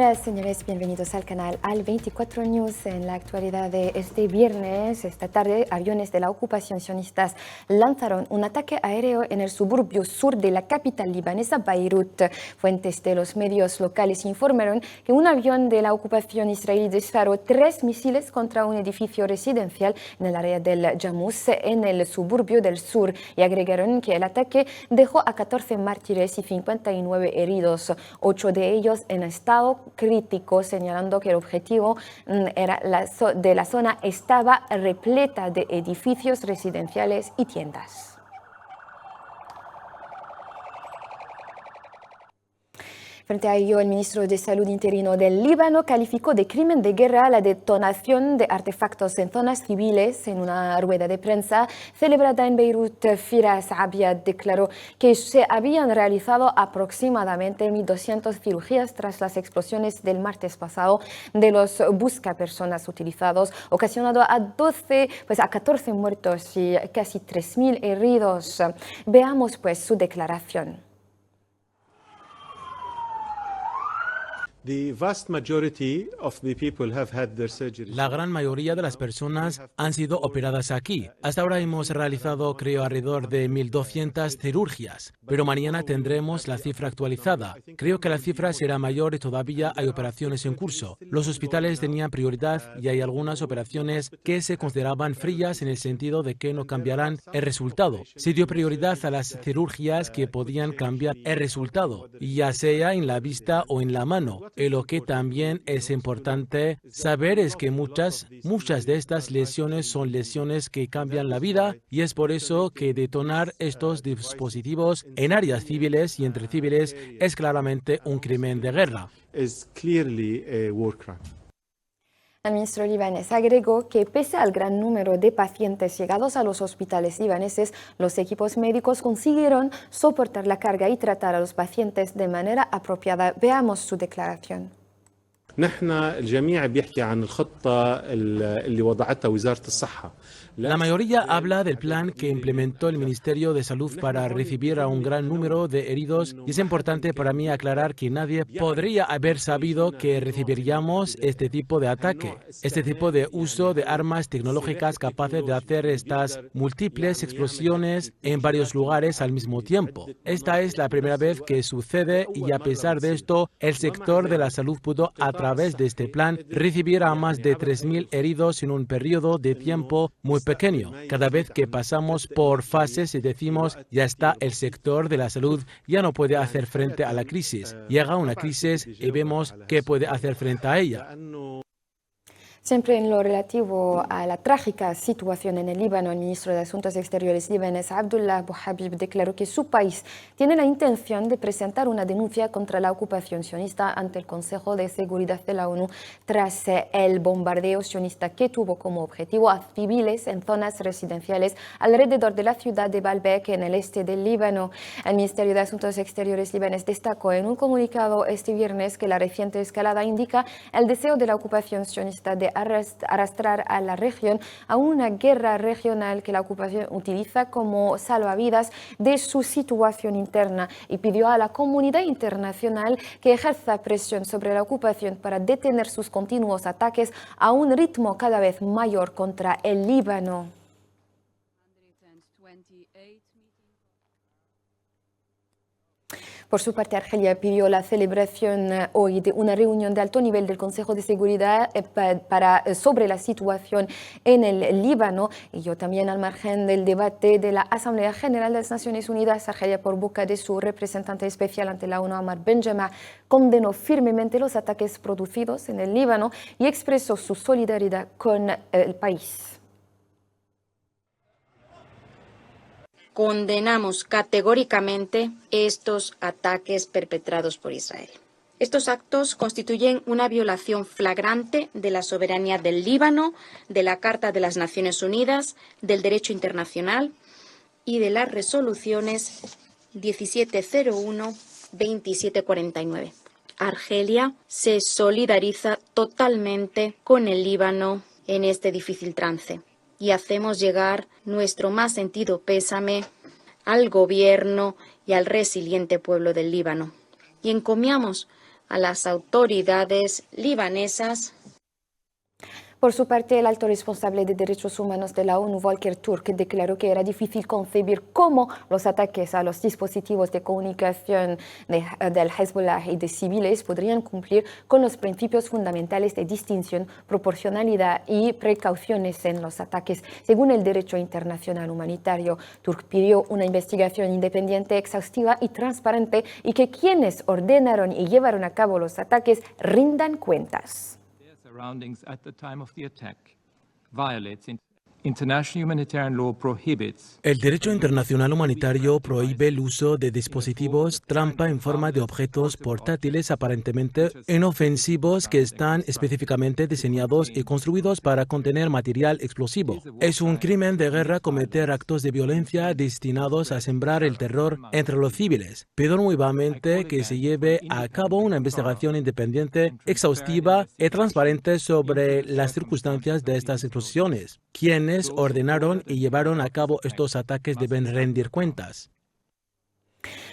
Hola señores, bienvenidos al canal Al24 News. En la actualidad de este viernes, esta tarde, aviones de la ocupación sionistas lanzaron un ataque aéreo en el suburbio sur de la capital libanesa, Beirut. Fuentes de los medios locales informaron que un avión de la ocupación israelí disparó 3 misiles contra un edificio residencial en el área del Jammus, en el suburbio del sur, y agregaron que el ataque dejó a 14 mártires y 59 heridos, 8 de ellos en estado crítico, señalando que el objetivo de la zona estaba repleta de edificios residenciales y tiendas. Frente a ello, el ministro de Salud interino del Líbano calificó de crimen de guerra la detonación de artefactos en zonas civiles. En una rueda de prensa celebrada en Beirut, Firas Abiad declaró que se habían realizado aproximadamente 1.200 cirugías tras las explosiones del martes pasado de los buscapersonas utilizados, ocasionando a 14 muertos y casi 3.000 heridos. Veamos pues su declaración. La gran mayoría de las personas han sido operadas aquí. Hasta ahora hemos realizado, creo, alrededor de 1.200 cirugías, pero mañana tendremos la cifra actualizada. Creo que la cifra será mayor y todavía hay operaciones en curso. Los hospitales tenían prioridad y hay algunas operaciones que se consideraban frías en el sentido de que no cambiarán el resultado. Se dio prioridad a las cirugías que podían cambiar el resultado, ya sea en la vista o en la mano. Y lo que también es importante saber es que muchas de estas lesiones son lesiones que cambian la vida, y es por eso que detonar estos dispositivos en áreas civiles y entre civiles es claramente un crimen de guerra. El ministro libanés agregó que pese al gran número de pacientes llegados a los hospitales libaneses, los equipos médicos consiguieron soportar la carga y tratar a los pacientes de manera apropiada. Veamos su declaración. La mayoría habla del plan que implementó el Ministerio de Salud para recibir a un gran número de heridos, y es importante para mí aclarar que nadie podría haber sabido que recibiríamos este tipo de ataque, este tipo de uso de armas tecnológicas capaces de hacer estas múltiples explosiones en varios lugares al mismo tiempo. Esta es la primera vez que sucede, y a pesar de esto, el sector de la salud pudo, a través de este plan, recibir a más de 3.000 heridos en un periodo de tiempo muy pequeño. Cada vez que pasamos por fases y decimos, ya está, el sector de la salud ya no puede hacer frente a la crisis. Llega una crisis y vemos que puede hacer frente a ella. Siempre en lo relativo a la trágica situación en el Líbano, el ministro de Asuntos Exteriores libanés, Abdullah Abu Habib, declaró que su país tiene la intención de presentar una denuncia contra la ocupación sionista ante el Consejo de Seguridad de la ONU tras el bombardeo sionista que tuvo como objetivo a civiles en zonas residenciales alrededor de la ciudad de Baalbek, en el este del Líbano. El Ministerio de Asuntos Exteriores libanés destacó en un comunicado este viernes que la reciente escalada indica el deseo de la ocupación sionista de arrastrar a la región a una guerra regional que la ocupación utiliza como salvavidas de su situación interna, y pidió a la comunidad internacional que ejerza presión sobre la ocupación para detener sus continuos ataques a un ritmo cada vez mayor contra el Líbano. Por su parte, Argelia pidió la celebración hoy de una reunión de alto nivel del Consejo de Seguridad sobre la situación en el Líbano. Y yo también, al margen del debate de la Asamblea General de las Naciones Unidas, Argelia, por boca de su representante especial ante la ONU, Amar Benjama, condenó firmemente los ataques producidos en el Líbano y expresó su solidaridad con el país. Condenamos categóricamente estos ataques perpetrados por Israel. Estos actos constituyen una violación flagrante de la soberanía del Líbano, de la Carta de las Naciones Unidas, del derecho internacional y de las resoluciones 1701-2749. Argelia se solidariza totalmente con el Líbano en este difícil trance, y hacemos llegar nuestro más sentido pésame al gobierno y al resiliente pueblo del Líbano. Y encomiamos a las autoridades libanesas. Por su parte, el alto responsable de derechos humanos de la ONU, Volker Turk, declaró que era difícil concebir cómo los ataques a los dispositivos de comunicación del Hezbollah y de civiles podrían cumplir con los principios fundamentales de distinción, proporcionalidad y precauciones en los ataques. Según el derecho internacional humanitario, Turk pidió una investigación independiente, exhaustiva y transparente y que quienes ordenaron y llevaron a cabo los ataques rindan cuentas. Surroundings at the time of the attack violates international humanitarian law prohibits. El derecho internacional humanitario prohíbe el uso de dispositivos trampa en forma de objetos portátiles aparentemente inofensivos que están específicamente diseñados y construidos para contener material explosivo. Es un crimen de guerra cometer actos de violencia destinados a sembrar el terror entre los civiles. Pido nuevamente que se lleve a cabo una investigación independiente, exhaustiva y transparente sobre las circunstancias de estas explosiones. Quienes ordenaron y llevaron a cabo estos ataques deben rendir cuentas.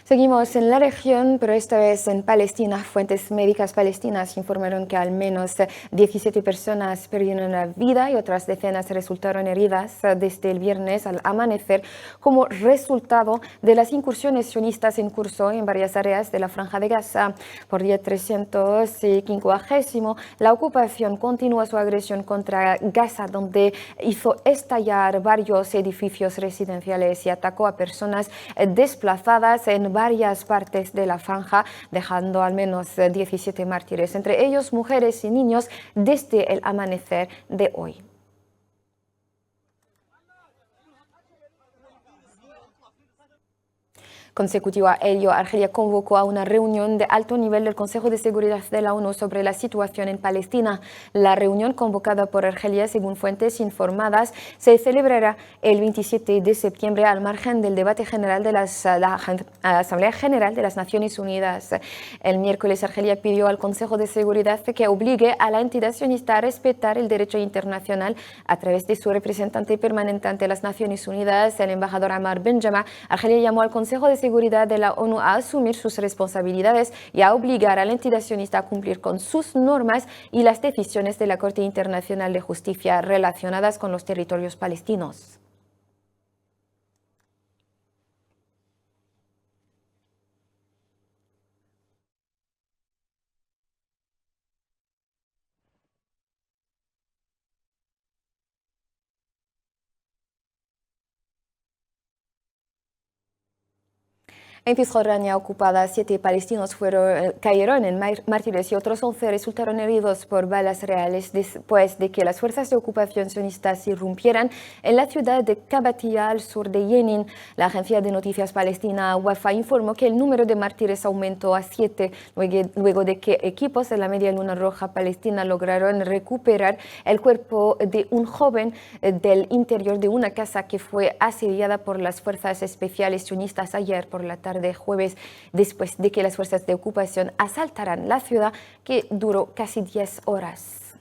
Seguimos en la región, pero esta vez en Palestina. Fuentes médicas palestinas informaron que al menos 17 personas perdieron la vida y otras decenas resultaron heridas desde el viernes al amanecer como resultado de las incursiones sionistas en curso en varias áreas de la Franja de Gaza. Por día 350, la ocupación continúa su agresión contra Gaza, donde hizo estallar varios edificios residenciales y atacó a personas desplazadas en varias partes de la franja, dejando al menos 17 mártires, entre ellos mujeres y niños, desde el amanecer de hoy. Consecutivo a ello, Argelia convocó a una reunión de alto nivel del Consejo de Seguridad de la ONU sobre la situación en Palestina. La reunión convocada por Argelia, según fuentes informadas, se celebrará el 27 de septiembre al margen del debate general de la Asamblea General de las Naciones Unidas. El miércoles, Argelia pidió al Consejo de Seguridad que obligue a la entidad sionista a respetar el derecho internacional a través de su representante permanente ante las Naciones Unidas, el embajador Ammar Benjama. Argelia llamó al Consejo de Seguridad de la ONU a asumir sus responsabilidades y a obligar a la entidad sionista a cumplir con sus normas y las decisiones de la Corte Internacional de Justicia relacionadas con los territorios palestinos. En Cisjordania ocupada, 7 palestinos cayeron en mártires y otros 11 resultaron heridos por balas reales después de que las fuerzas de ocupación sionistas irrumpieran en la ciudad de Kabatia, al sur de Jenin. La agencia de noticias palestina Wafa informó que el número de mártires aumentó a 7 luego de que equipos de la Media Luna Roja palestina lograron recuperar el cuerpo de un joven del interior de una casa que fue asediada por las fuerzas especiales sionistas ayer por la tarde de jueves, después de que las fuerzas de ocupación asaltaran la ciudad, que duró casi 10 horas.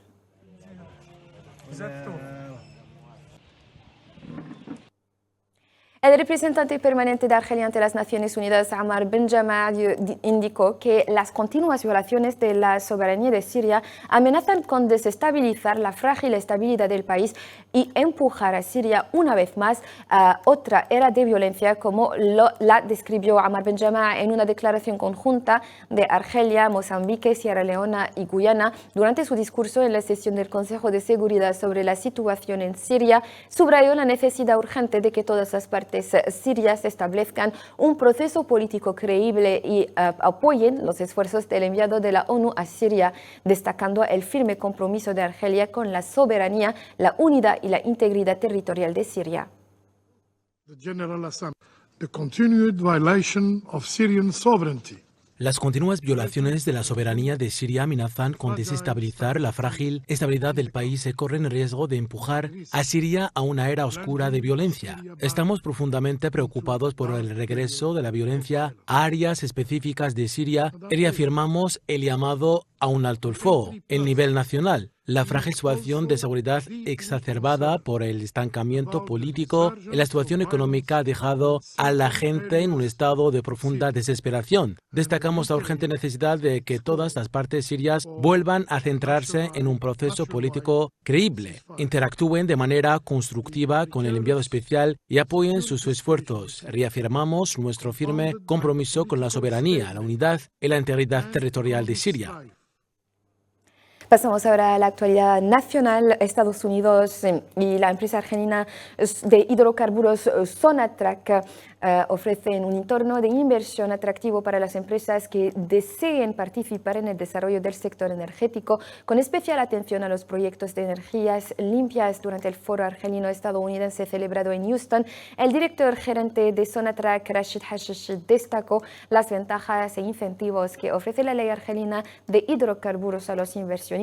El representante permanente de Argelia ante las Naciones Unidas, Ammar Benjama, indicó que las continuas violaciones de la soberanía de Siria amenazan con desestabilizar la frágil estabilidad del país y empujar a Siria una vez más a otra era de violencia, como la describió Ammar Benjama en una declaración conjunta de Argelia, Mozambique, Sierra Leona y Guyana. Durante su discurso en la sesión del Consejo de Seguridad sobre la situación en Siria, subrayó la necesidad urgente de que todas las partes sirias establezcan un proceso político creíble y apoyen los esfuerzos del enviado de la ONU a Siria, destacando el firme compromiso de Argelia con la soberanía, la unidad y la integridad territorial de Siria. The continued violation of Syrian sovereignty. Las continuas violaciones de la soberanía de Siria amenazan con desestabilizar la frágil estabilidad del país y corren el riesgo de empujar a Siria a una era oscura de violencia. Estamos profundamente preocupados por el regreso de la violencia a áreas específicas de Siria y reafirmamos el llamado a un alto el fuego. El nivel nacional, la frágil situación de seguridad exacerbada por el estancamiento político y la situación económica ha dejado a la gente en un estado de profunda desesperación. Destacamos la urgente necesidad de que todas las partes sirias vuelvan a centrarse en un proceso político creíble, interactúen de manera constructiva con el enviado especial y apoyen sus esfuerzos. Reafirmamos nuestro firme compromiso con la soberanía, la unidad y la integridad territorial de Siria. Pasamos ahora a la actualidad nacional. Estados Unidos y la empresa argelina de hidrocarburos Sonatrach ofrecen un entorno de inversión atractivo para las empresas que deseen participar en el desarrollo del sector energético, con especial atención a los proyectos de energías limpias. Durante el foro argelino-estadounidense celebrado en Houston, el director gerente de Sonatrach, Rashid Hashish, destacó las ventajas e incentivos que ofrece la ley argelina de hidrocarburos a los inversionistas.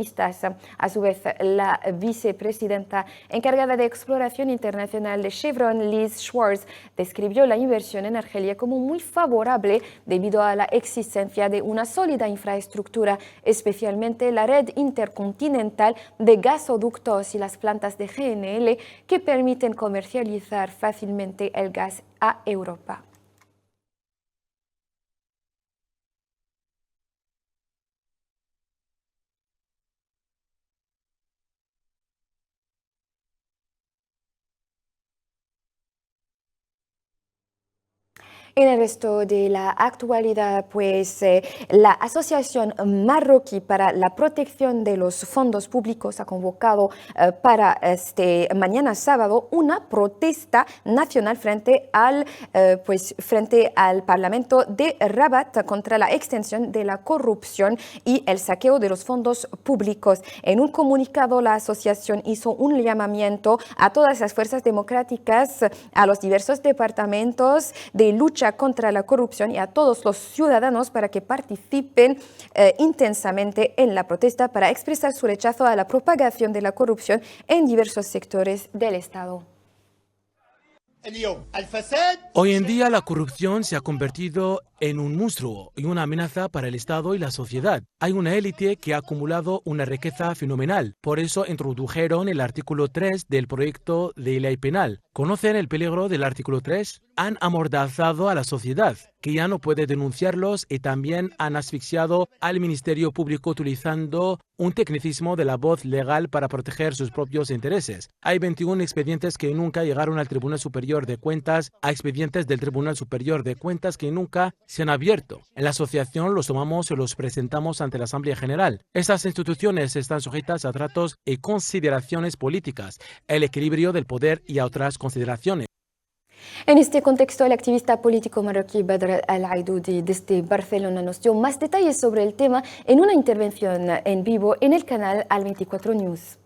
A su vez, la vicepresidenta encargada de exploración internacional de Chevron, Liz Schwartz, describió la inversión en Argelia como muy favorable debido a la existencia de una sólida infraestructura, especialmente la red intercontinental de gasoductos y las plantas de GNL que permiten comercializar fácilmente el gas a Europa. En el resto de la actualidad, pues la Asociación Marroquí para la Protección de los Fondos Públicos ha convocado para este mañana sábado una protesta nacional frente al Parlamento de Rabat contra la extensión de la corrupción y el saqueo de los fondos públicos. En un comunicado, la asociación hizo un llamamiento a todas las fuerzas democráticas, a los diversos departamentos de lucha contra la corrupción y a todos los ciudadanos para que participen intensamente en la protesta para expresar su rechazo a la propagación de la corrupción en diversos sectores del Estado. Hoy en día la corrupción se ha convertido en un monstruo y una amenaza para el Estado y la sociedad. Hay una élite que ha acumulado una riqueza fenomenal. Por eso introdujeron el artículo 3 del proyecto de ley penal. ¿Conocen el peligro del artículo 3? Han amordazado a la sociedad, que ya no puede denunciarlos, y también han asfixiado al Ministerio Público utilizando un tecnicismo de la voz legal para proteger sus propios intereses. Hay 21 expedientes que nunca llegaron al Tribunal Superior de Cuentas, a expedientes del Tribunal Superior de Cuentas que nunca se han abierto. En la asociación los tomamos y los presentamos ante la Asamblea General. Estas instituciones están sujetas a tratos y consideraciones políticas, el equilibrio del poder y a otras consideraciones. En este contexto, el activista político marroquí Badr Al-Aidoudi desde Barcelona nos dio más detalles sobre el tema en una intervención en vivo en el canal Al24 News.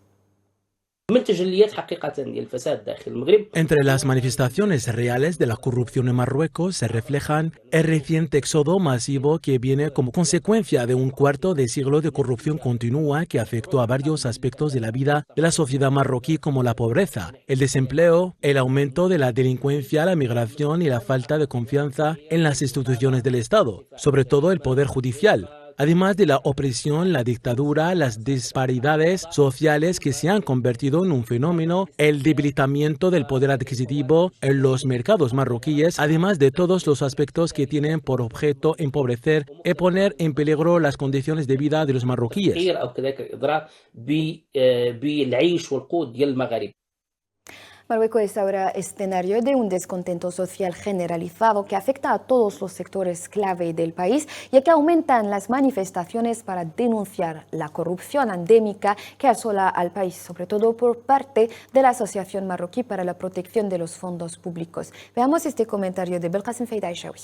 Entre las manifestaciones reales de la corrupción en Marruecos se reflejan el reciente éxodo masivo que viene como consecuencia de un cuarto de siglo de corrupción continua que afectó a varios aspectos de la vida de la sociedad marroquí, como la pobreza, el desempleo, el aumento de la delincuencia, la migración y la falta de confianza en las instituciones del Estado, sobre todo el poder judicial. Además de la opresión, la dictadura, las disparidades sociales que se han convertido en un fenómeno, el debilitamiento del poder adquisitivo en los mercados marroquíes, además de todos los aspectos que tienen por objeto empobrecer y poner en peligro las condiciones de vida de los marroquíes. Marruecos es ahora escenario de un descontento social generalizado que afecta a todos los sectores clave del país, ya que aumentan las manifestaciones para denunciar la corrupción endémica que asola al país, sobre todo por parte de la Asociación Marroquí para la Protección de los Fondos Públicos. Veamos este comentario de Belkacem Feidaishawi.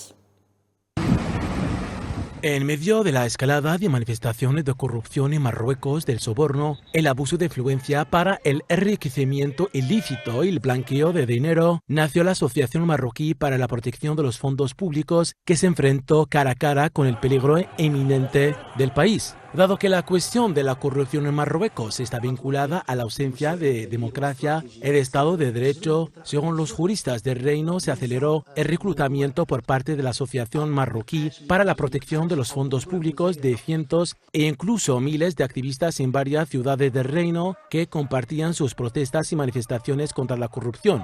En medio de la escalada de manifestaciones de corrupción en Marruecos, del soborno, el abuso de influencia para el enriquecimiento ilícito y el blanqueo de dinero, nació la Asociación Marroquí para la Protección de los Fondos Públicos, que se enfrentó cara a cara con el peligro inminente del país. Dado que la cuestión de la corrupción en Marruecos está vinculada a la ausencia de democracia, el Estado de Derecho, según los juristas del reino, se aceleró el reclutamiento por parte de la Asociación Marroquí para la protección de los fondos públicos de cientos e incluso miles de activistas en varias ciudades del reino que compartían sus protestas y manifestaciones contra la corrupción.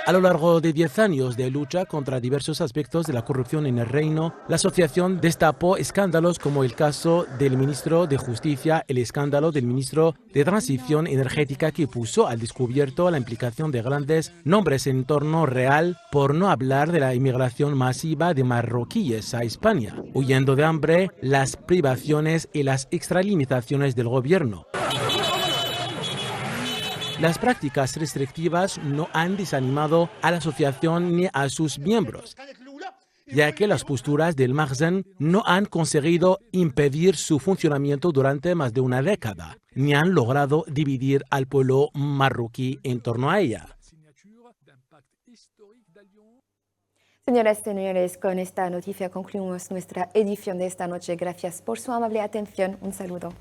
A lo largo de 10 años de lucha contra diversos aspectos de la corrupción en el reino, la asociación destapó escándalos como el caso del ministro de Justicia, el escándalo del ministro de Transición Energética que puso al descubierto la implicación de grandes nombres en entorno real, por no hablar de la inmigración masiva de marroquíes a España, huyendo de hambre, las privaciones y las extralimitaciones del gobierno. Las prácticas restrictivas no han desanimado a la asociación ni a sus miembros, ya que las posturas del Makhzen no han conseguido impedir su funcionamiento durante más de una década, ni han logrado dividir al pueblo marroquí en torno a ella. Señoras y señores, con esta noticia concluimos nuestra edición de esta noche. Gracias por su amable atención. Un saludo.